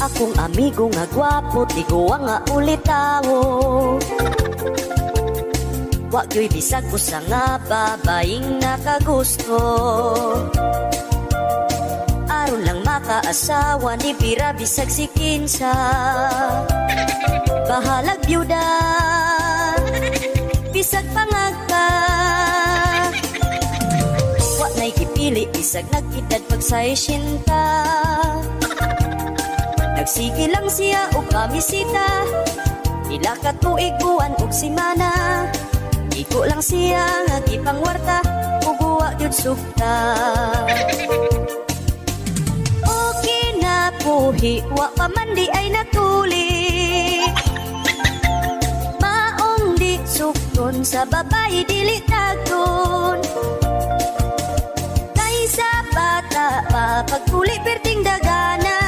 Akong amigo nga gwapo, tiguwa nga ulit tao. Wa gyo'y bisag ko sa nga babaeng nakagusto. Aron lang makaasawa ni Pira bisag si Kinsa. Bahalag byuda, bisag pangagka. Wa na'y gipili, bisag nagkitad pagsaysinta. Nagsige lang siya o kamisita, ila ka tuig buwan og simana. Iko lang siya nga gipangwarta, uguwa yun sukta. Okay na puhi, wa pa man di ay natuli. Maong di sukton, sa babay dili tagton. Kaysa bata pa, pagpuli perting dagana.